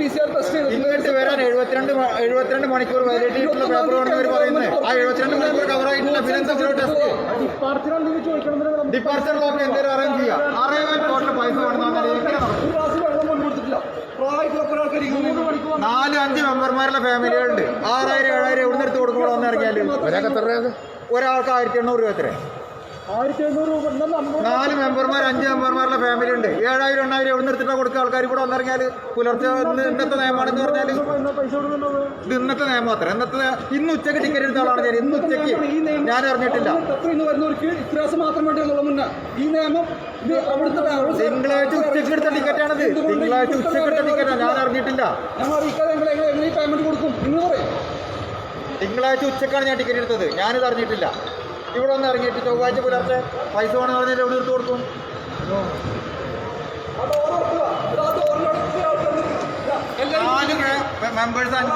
PCR test ഇങ്ങോട്ട് വരാൻ 72 മണിക്കൂർ വാലിഡിറ്റി ആയിട്ടുള്ള പേപ്പർ വേണമെന്ന് പറയുന്നത്. ആ 72 മണിക്കൂർ കവറായിട്ടില്ല. പിന്നെ ടെസ്റ്റ് ഡിപ്പാർച്ചർ നോക്കി എന്തെങ്കിലും അറേഞ്ച് ചെയ്യാം. അറേവൽ കോർട്ടിൽ പൈസ വേണമെന്ന് 4-5 മെമ്പർമാരുടെ ഫാമിലികളുണ്ട്. 6,000-7,000 എവിടെ നിന്ന് എടുത്ത് കൊടുക്കണമെന്ന് ഇറങ്ങിയാൽ ഒരാൾക്ക് 1,800 രൂപ എത്ര? 4 മെമ്പർമാർ 5 മെമ്പർമാരുടെ ഫാമിലി ഉണ്ട്. 7,000-8,000 എവിടെ നിർത്തിട്ടാ കൊടുക്കുക? ആൾക്കാർ ഇവിടെ വന്നിറങ്ങിയാൽ പുലർച്ചെ ഇന്നത്തെ നിയമമാണെന്ന് പറഞ്ഞാൽ ഇത് ഇന്നത്തെ നിയമം അത്ര. ഇന്ന് ഉച്ചയ്ക്ക് ടിക്കറ്റ് എടുത്ത ആളാണ് ഞാൻ. ഇന്ന് ഉച്ചയ്ക്ക് ഞാൻ അറിഞ്ഞിട്ടില്ല. തിങ്കളാഴ്ച ഉച്ചയ്ക്ക് എടുത്ത ടിക്കറ്റാണത്. തിങ്കളാഴ്ച ഉച്ചയ്ക്ക് എടുത്ത ടിക്കറ്റാണ്. ഞാൻ അറിഞ്ഞിട്ടില്ല. തിങ്കളാഴ്ച ഉച്ചക്കാണ് ഞാൻ ടിക്കറ്റ് എടുത്തത്. ഞാനിത് അറിഞ്ഞിട്ടില്ല. ഇവിടെ ഒന്ന് ഇറങ്ങിയിട്ട് ചൊവ്വാഴ്ച പുലർച്ചെ പൈസ വേണമെന്ന് പറഞ്ഞാൽ എവിടെ എടുത്ത് കൊടുക്കും? 4 മെമ്പേഴ്സ് 5